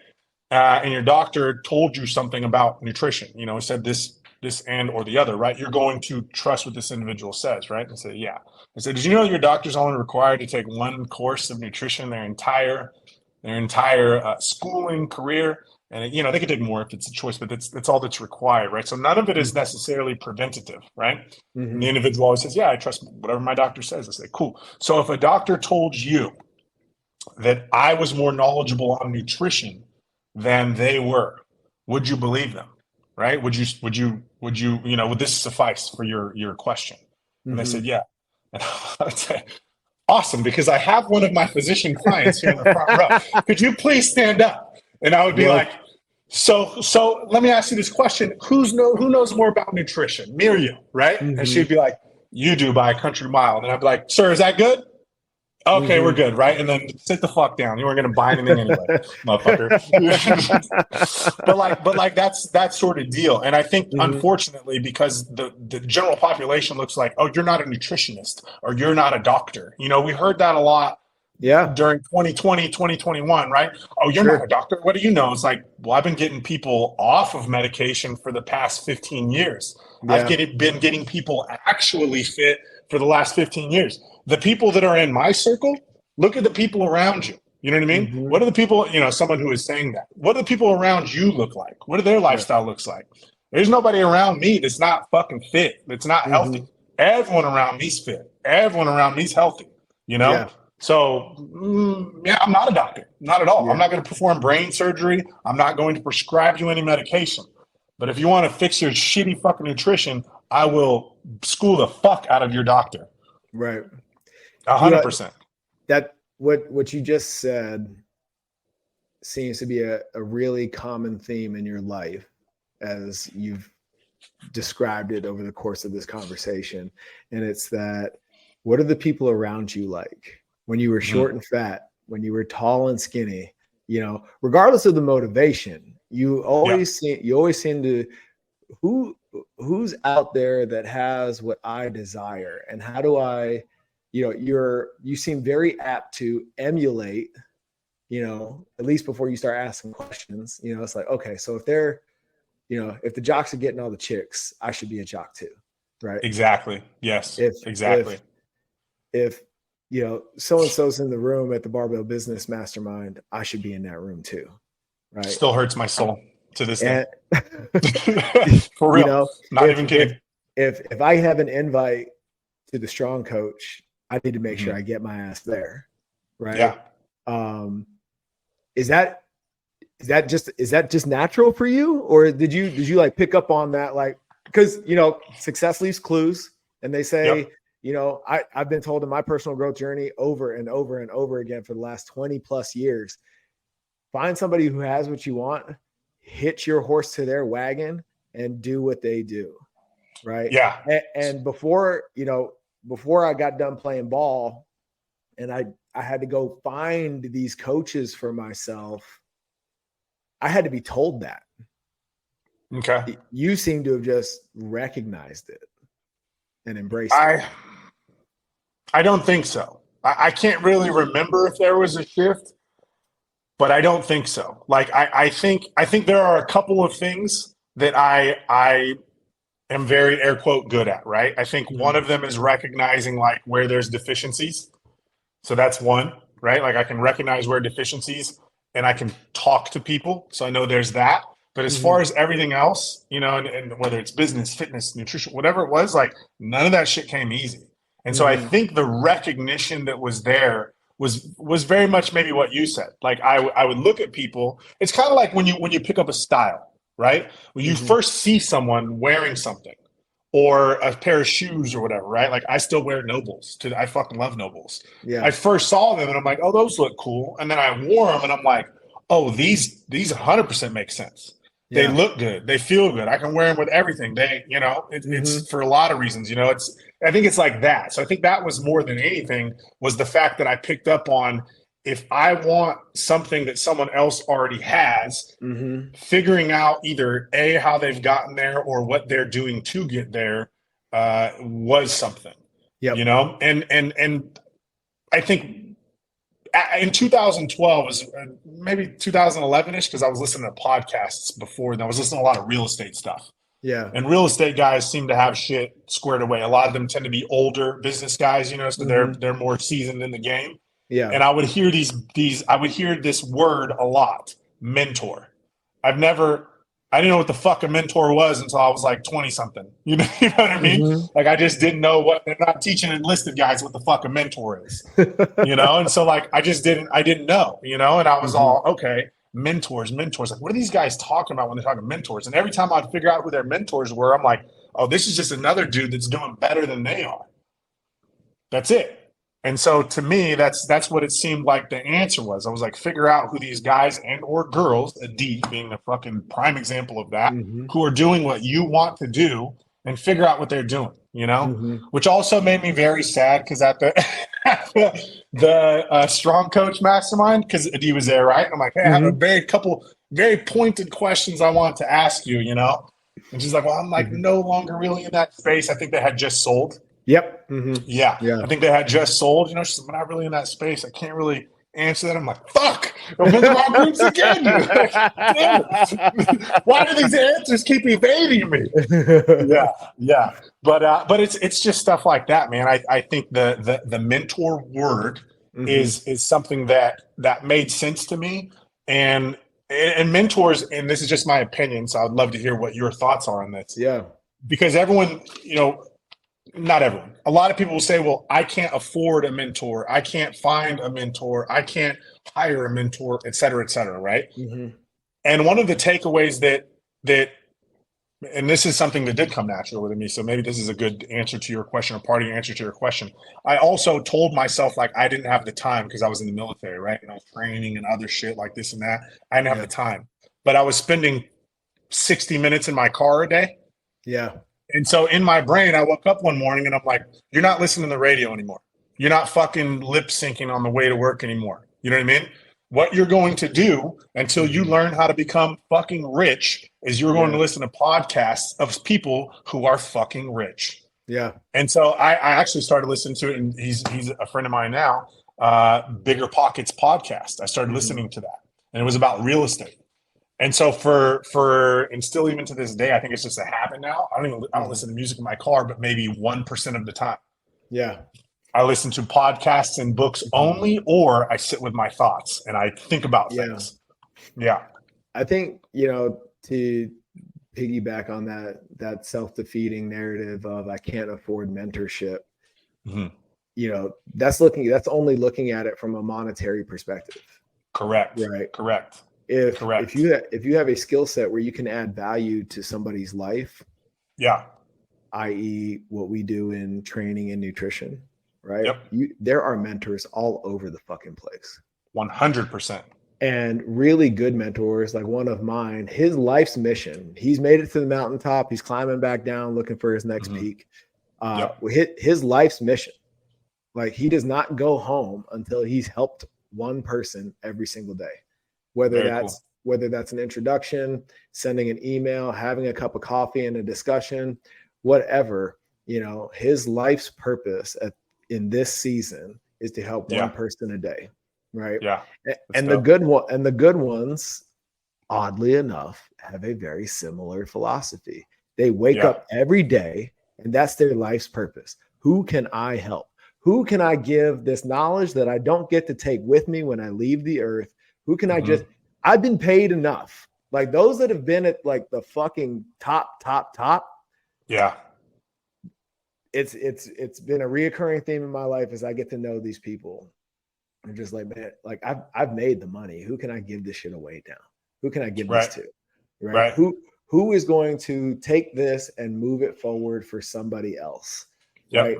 and your doctor told you something about nutrition, said this this and or the other, right? You're going to trust what this individual says, right? And say, yeah. I said, did you know your doctor's only required to take one course of nutrition their entire schooling career? And they could take more if it's a choice, but that's all that's required, right? So none of it is necessarily preventative, right? And the individual always says, yeah, I trust whatever my doctor says. I say, cool. So if a doctor told you that I was more knowledgeable on nutrition than they were, would you believe them? Right? Would this suffice for your question? And they said, yeah. And I'd say, awesome, because I have one of my physician clients here in the front row. Could you please stand up? And I would be like, so let me ask you this question. Who knows more about nutrition, me or you, right? And she'd be like, you do by a country mile. And I'd be like, sir, is that good? Okay, we're good, right? And then sit the fuck down. You weren't going to buy anything anyway, motherfucker. but that's that sort of deal. And I think, unfortunately, because the general population looks like, oh, you're not a nutritionist or you're not a doctor. We heard that a lot during 2020, 2021, right? Oh, you're not a doctor. What do you know? It's like, well, I've been getting people off of medication for the past 15 years. I've been getting people actually fit for the last 15 years. The people that are in my circle, look at the people around you. You know what I mean? What are the people, someone who is saying that, what do the people around you look like? What do their lifestyle looks like? There's nobody around me that's not fucking fit. That's not healthy. Everyone around me's fit. Everyone around me's healthy, So, I'm not a doctor. Not at all. I'm not going to perform brain surgery. I'm not going to prescribe you any medication. But if you want to fix your shitty fucking nutrition, I will school the fuck out of your doctor. Right. 100%. That what you just said seems to be a really common theme in your life as you've described it over the course of this conversation. And it's that, what are the people around you like? When you were short and fat, when you were tall and skinny, regardless of the motivation, you always seem to, who's out there that has what I desire, and how do I, you seem very apt to emulate, at least before you start asking questions. It's like, okay, so if they're, if the jocks are getting all the chicks, I should be a jock too, right? Exactly. Yes. Exactly. If so-and-so's in the room at the Barbell Business Mastermind, I should be in that room too, right? Still hurts my soul to this day. For real. Not even kidding. If I have an invite to the strong coach, I need to make sure I get my ass there, right? Yeah. Is that just natural for you, or did you like pick up on that? Like, because success leaves clues, and they say, I've been told in my personal growth journey over and over and over again for the last 20 plus years, find somebody who has what you want, hitch your horse to their wagon, and do what they do, right? Yeah. And before I got done playing ball, and I had to go find these coaches for myself, I had to be told that. Okay. You seem to have just recognized it and embraced it. I don't think so. I can't really remember if there was a shift, but I don't think so. Like, I think there are a couple of things that I am very air quote good at, right? I think one of them is recognizing like where there's deficiencies. So that's one, right? Like, I can recognize where deficiencies, and I can talk to people. So I know there's that. But as far as everything else, and whether it's business, fitness, nutrition, whatever it was, like, none of that shit came easy. And so I think the recognition that was there was very much maybe what you said. Like, I would look at people. It's kind of like when you pick up a style, right? When you first see someone wearing something, or a pair of shoes or whatever, right? Like, I still wear Nobles. I fucking love Nobles. Yeah. I first saw them and I'm like, oh, those look cool. And then I wore them and I'm like, oh, these 100% make sense. They look good. They feel good. I can wear them with everything. It's for a lot of reasons, I think it's like that. So I think that was more than anything, was the fact that I picked up on, if I want something that someone else already has, figuring out either A, how they've gotten there, or what they're doing to get there, was something. Yep. And I think in 2012 was maybe 2011-ish, because I was listening to podcasts before, and I was listening to a lot of real estate stuff. Yeah. And real estate guys seem to have shit squared away. A lot of them tend to be older business guys, you know, so they're more seasoned in the game. Yeah. And I would hear I would hear this word a lot, mentor. I didn't know what the fuck a mentor was until I was like 20 something. You know what I mean? Like I just didn't know they're not teaching enlisted guys what the fuck a mentor is. And so like I didn't know, and I was all, okay, mentors. Like, what are these guys talking about when they're talking mentors? And every time I'd figure out who their mentors were, I'm like, oh, this is just another dude that's doing better than they are. That's it. And so to me, that's what it seemed like the answer was. I was like, figure out who these guys and or girls, a D being the fucking prime example of that, who are doing what you want to do, and figure out what they're doing, which also made me very sad because at the strong coach mastermind, because D was there, right? I'm like, hey, I have a couple very pointed questions I want to ask you, And she's like, well, I'm like no longer really in that space. I think they had just sold. Yep. Yeah. I think they had just sold. She's like, I'm not really in that space. I can't really answer that. I'm like, fuck, I'm in the wrong groups again. Damn it. Why do these answers keep evading me? Yeah. But it's just stuff like that, man. I think the mentor word is something that made sense to me. And mentors, and this is just my opinion, so I'd love to hear what your thoughts are on this. Yeah. Because everyone, not everyone. A lot of people will say, well, I can't afford a mentor. I can't find a mentor. I can't hire a mentor, et cetera, right? And one of the takeaways that, and this is something that did come natural to me, so maybe this is a good answer to your question, or part of your answer to your question. I also told myself, like, I didn't have the time because I was in the military, right? And I was training and other shit like this and that. I didn't have the time. But I was spending 60 minutes in my car a day. Yeah. And so in my brain, I woke up one morning and I'm like, you're not listening to the radio anymore. You're not fucking lip syncing on the way to work anymore. You know what I mean? What you're going to do until you learn how to become fucking rich is you're going to listen to podcasts of people who are fucking rich. Yeah. And so I actually started listening to it, and he's a friend of mine now, Bigger Pockets podcast. I started listening to that, and it was about real estate. And so and still even to this day, I think it's just a habit now. I don't listen to music in my car, but maybe 1% of the time. Yeah. I listen to podcasts and books only, or I sit with my thoughts and I think about things. Yeah. I think, to piggyback on that self-defeating narrative of I can't afford mentorship, that's only looking at it from a monetary perspective. Correct. Right. Correct. If you have a skill set where you can add value to somebody's life, i.e. what we do in training and nutrition, right? There are mentors all over the fucking place. 100%. And really good mentors, like one of mine, his life's mission, he's made it to the mountaintop. He's climbing back down, looking for his next peak. His life's mission, like he does not go home until he's helped one person every single day. Whether that's an introduction, sending an email, having a cup of coffee and a discussion, whatever, his life's purpose in this season is to help one person a day. Right. Yeah. And the good ones, oddly enough, have a very similar philosophy. They wake up every day and that's their life's purpose. Who can I help? Who can I give this knowledge that I don't get to take with me when I leave the earth? Who can I've been paid enough. Like those that have been at like the fucking top. Yeah. It's been a reoccurring theme in my life as I get to know these people. I'm just like, man, like I've made the money. Who can I give this shit away now? Who can I give this to? Right. Who is going to take this and move it forward for somebody else? Right.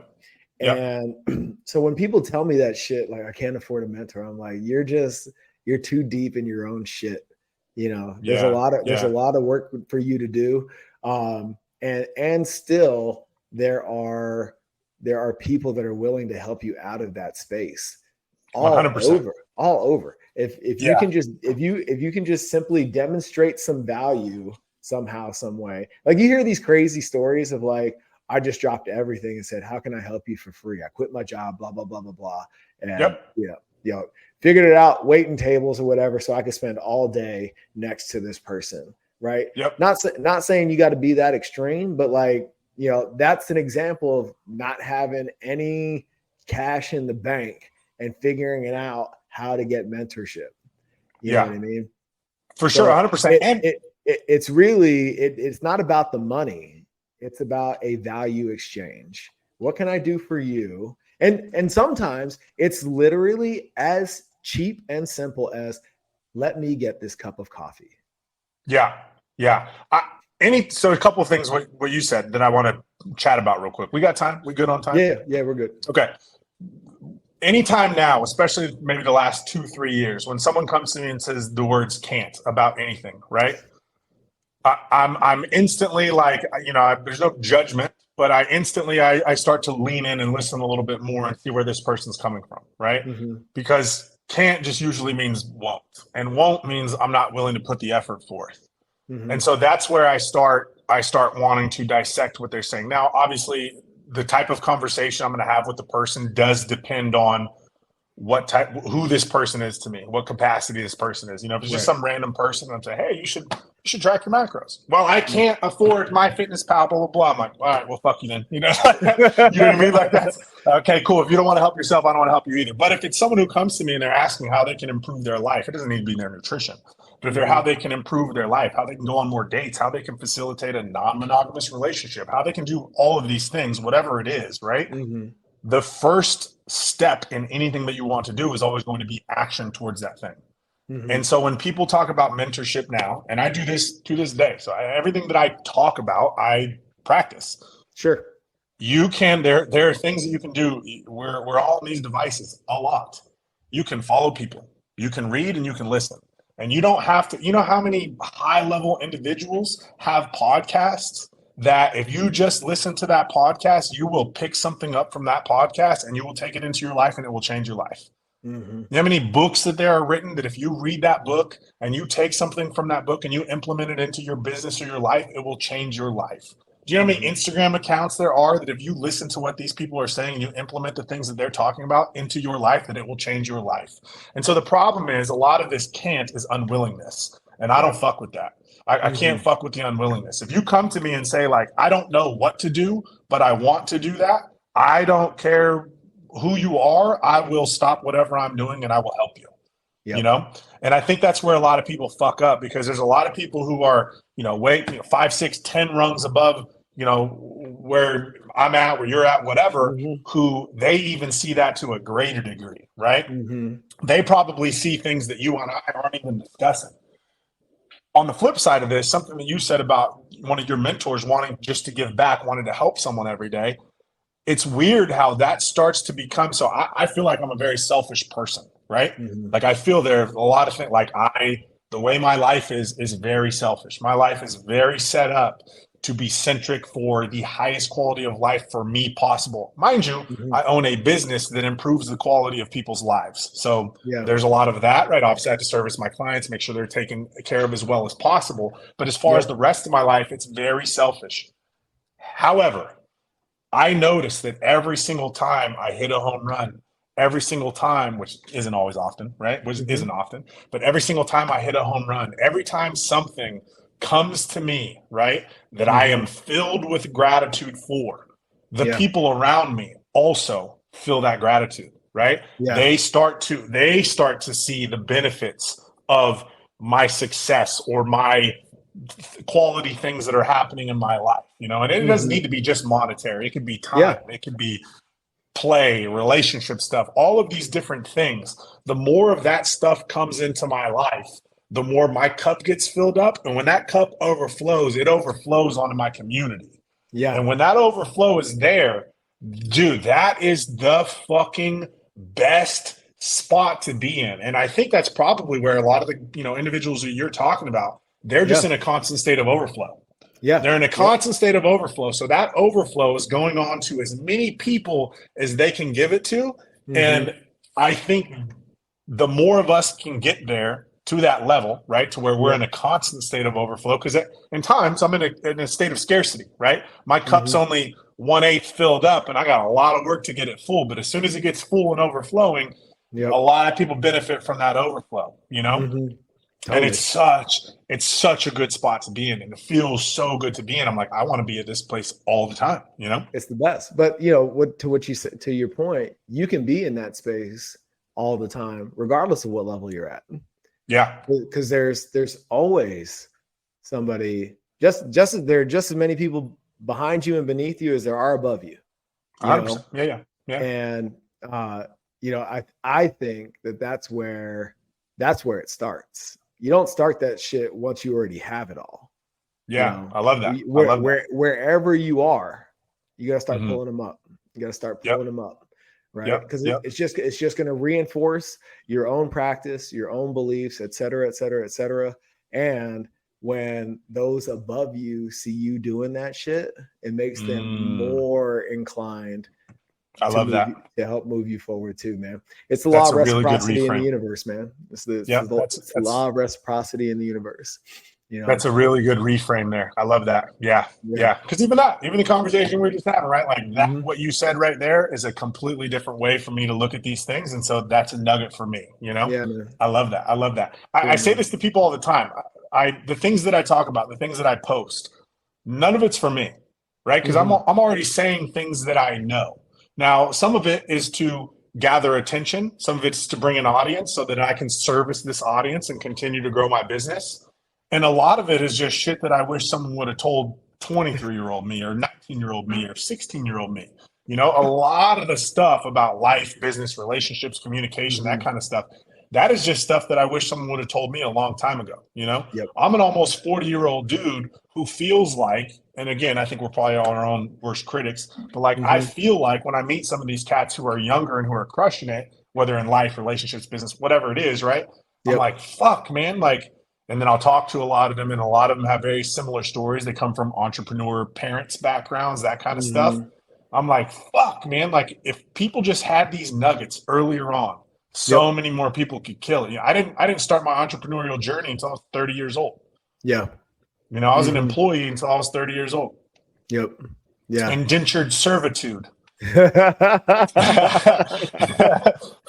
And so when people tell me that shit, like I can't afford a mentor, I'm like, you're too deep in your own shit. There's a lot of work for you to do. And still there are people that are willing to help you out of that space. All 100%. All over. If you can just simply demonstrate some value somehow, some way. Like you hear these crazy stories of like, I just dropped everything and said, how can I help you for free? I quit my job, blah, blah, blah, blah, blah. And figured it out, waiting tables or whatever, so I could spend all day next to this person. right? Yep. Not saying you got to be that extreme, but like, you know, that's an example of not having any cash in the bank and figuring it out how to get mentorship. You know Yeah, what I mean? for sure. So 100%. And it's really, it's not about the money. It's about a value exchange. What can I do for you? And sometimes it's literally as cheap and simple as, let me get this cup of coffee. yeah, yeah. So a couple of things what you said that I want to chat about real quick. We got time? We good on time? Yeah, we're good. Okay. Anytime now, especially maybe the last 2-3 years, when someone comes to me and says the words "can't" about anything, right? I'm instantly like, there's no judgment, but I start to lean in and listen a little bit more and see where this person's coming from, right? Mm-hmm. Because can't just usually means won't, and won't means I'm not willing to put the effort forth. Mm-hmm. And so that's where I start wanting to dissect what they're saying. Now, obviously, the type of conversation I'm going to have with the person does depend on who this person is to me, what capacity this person is. If it's just some random person, I'm saying, hey, you should track your macros. Well, I can't afford MyFitnessPal, blah, blah, blah. I'm like, all right, well, fuck you then. You know what I mean? Like, that's okay, cool. If you don't want to help yourself, I don't want to help you either. But if it's someone who comes to me and they're asking how they can improve their life, it doesn't need to be their nutrition. But if they're how they can improve their life, how they can go on more dates, how they can facilitate a non-monogamous relationship, how they can do all of these things, whatever it is, right? Mm-hmm. The first step in anything that you want to do is always going to be action towards that thing. Mm-hmm. And so when people talk about mentorship now, and I do this to this day, so everything that I talk about, I practice. Sure. You can, there are things that you can do. We're all on these devices a lot. You can follow people, you can read, and you can listen. And you don't have to, how many high level individuals have podcasts that if you just listen to that podcast, you will pick something up from that podcast and you will take it into your life and it will change your life. Mm-hmm. You know how many books that there are written that if you read that book and you take something from that book and you implement it into your business or your life, it will change your life. Do you know how many Instagram accounts there are that if you listen to what these people are saying and you implement the things that they're talking about into your life, that it will change your life? And so the problem is a lot of this can't is unwillingness. And I don't fuck with that. I can't fuck with the unwillingness. If you come to me and say, like, I don't know what to do, but I want to do that, I don't care who you are. I will stop whatever I'm doing and I will help you. Yep. And I think that's where a lot of people fuck up, because there's a lot of people who are, 5, 6, 10 rungs above, where I'm at, where you're at, whatever, who they even see that to a greater degree, right? They probably see things that you and I aren't even discussing. On the flip side of this, something that you said about one of your mentors wanting just to give back, wanting to help someone every day. It's weird how that starts to become. So I feel like I'm a very selfish person, right? Like I feel there are a lot of things, like the way my life is very selfish. My life is very set up to be centric for the highest quality of life for me possible. Mind you, I own a business that improves the quality of people's lives. So there's a lot of that, right? Obviously I have to service my clients, make sure they're taken care of as well as possible. But as far as the rest of my life, it's very selfish. However, I notice that every single time I hit a home run, every single time, which isn't always often, right? Which isn't often, but every single time I hit a home run, every time something comes to me, right, that I am filled with gratitude for, the people around me also feel that gratitude, right? They start to see the benefits of my success or my quality things that are happening in my life, and it doesn't need to be just monetary. It could be time. It could be play, relationship stuff, all of these different things. The more of that stuff comes into my life, the more my cup gets filled up. And when that cup overflows, it overflows onto my community. And when that overflow is there, dude, that is the fucking best spot to be in. And I think that's probably where a lot of the, individuals that you're talking about, they're just in a constant state of overflow. They're in a constant state of overflow. So that overflow is going on to as many people as they can give it to. And I think the more of us can get there to that level, right, to where we're in a constant state of overflow, because in times I'm in a state of scarcity, right? My cup's only 1/8 filled up and I got a lot of work to get it full. But as soon as it gets full and overflowing, a lot of people benefit from that overflow, And Totally. it's such a good spot to be in, and it feels so good to be in. I'm like, I want to be at this place all the time, you know? It's the best. But you know, what you said, to your point, you can be in that space all the time, regardless of what level you're at. Yeah. Because there's always somebody, there are just as many people behind you and beneath you as there are above you. You 100%. know? Yeah. And you know, I think that's where it starts. You don't start that shit once you already have it all. You Yeah. know, I love that. I love that. wherever you are, you got to start Mm-hmm. pulling them up. You got to start pulling them up, right? Because Yep. it's just going to reinforce your own practice, your own beliefs, et cetera, et cetera, et cetera. And when those above you see you doing that shit, it makes them more inclined I love that. to help move you forward too, man. It's the law That's of a really good reciprocity in the reframe. universe, man. It's the That's law of reciprocity in the universe. You know, that's a really good reframe there. I love that. Yeah. Because even the conversation we were just having, right? Like that, what you said right there is a completely different way for me to look at these things, and so that's a nugget for me. You know, yeah, man. I love that. Cool, I say this to people all the time. The things that I talk about, the things that I post, none of it's for me, right? Because I'm already saying things that I know. Now, some of it is to gather attention. Some of it's to bring an audience so that I can service this audience and continue to grow my business. And a lot of it is just shit that I wish someone would have told 23-year-old me or 19-year-old me or 16-year-old me. You know, a lot of the stuff about life, business, relationships, communication, that kind of stuff, that is just stuff that I wish someone would have told me a long time ago. You know, I'm an almost 40-year-old dude who feels like, and again, I think we're probably all our own worst critics, but like, I feel like when I meet some of these cats who are younger and who are crushing it, whether in life, relationships, business, whatever it is, right? I'm like, fuck, man, like, and then I'll talk to a lot of them, and a lot of them have very similar stories. They come from entrepreneur parents' backgrounds, that kind of stuff. I'm like, fuck, man. Like, if people just had these nuggets earlier on, so many more people could kill it. You know, I didn't start my entrepreneurial journey until I was 30 years old. Yeah. You know, I was an employee until I was 30 years old. Yeah. Indentured servitude.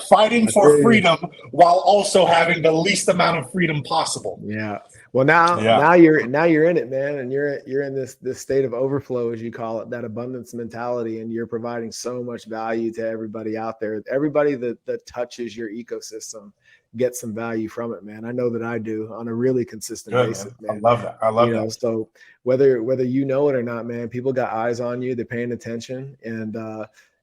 Fighting for freedom while also having the least amount of freedom possible. Yeah. Well, now you're in it, man, and you're in this state of overflow, as you call it, that abundance mentality, and you're providing so much value to everybody out there. Everybody that touches your ecosystem gets some value from it, man. I know that I do on a really consistent basis, man. I love that. I love that. So whether you know it or not, man, people got eyes on you. They're paying attention, and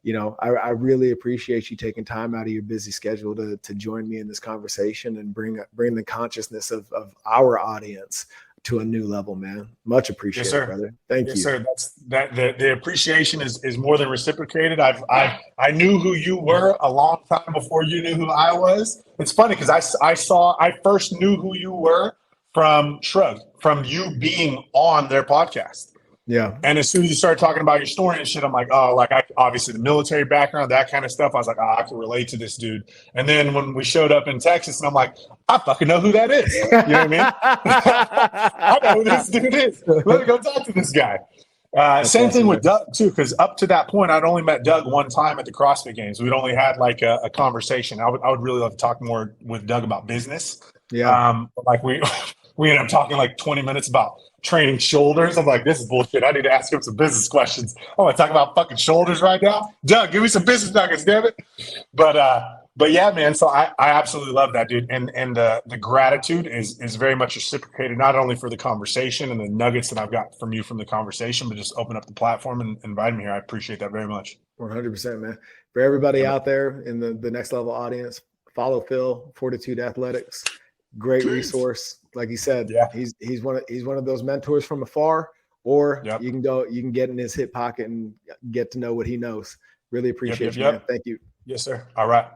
you know, I really appreciate you taking time out of your busy schedule to join me in this conversation and bring the consciousness of our audience to a new level, man. Much appreciated, brother. Thank you. Yes, sir. The appreciation is more than reciprocated. I knew who you were a long time before you knew who I was. It's funny because I first knew who you were from Shrug, from you being on their podcast. Yeah. And as soon as you started talking about your story and shit, I'm like, oh, like obviously the military background, that kind of stuff. I was like, oh, I can relate to this dude. And then when we showed up in Texas, and I'm like, I fucking know who that is. You know what I mean? I know who this dude is. Let me go talk to this guy. Same thing with Doug too, because up to that point, I'd only met Doug one time at the CrossFit Games. We'd only had like a conversation. I would really love to talk more with Doug about business. Yeah. Like we ended up talking like 20 minutes about training shoulders. I'm like, this is bullshit. I need to ask him some business questions. I want to talk about fucking shoulders right now. Doug, give me some business nuggets, damn it. But yeah, man. So I absolutely love that, dude. And the gratitude is very much reciprocated, not only for the conversation and the nuggets that I've got from you from the conversation, but just open up the platform and invite me here. I appreciate that very much. 100%, man. For everybody out there in the next level audience, follow Phil, Fortitude Athletics. Great resource. Like he said, he's one of those mentors from afar, or you can get in his hip pocket and get to know what he knows. Really appreciate you, man. Thank you. Yes, sir. All right.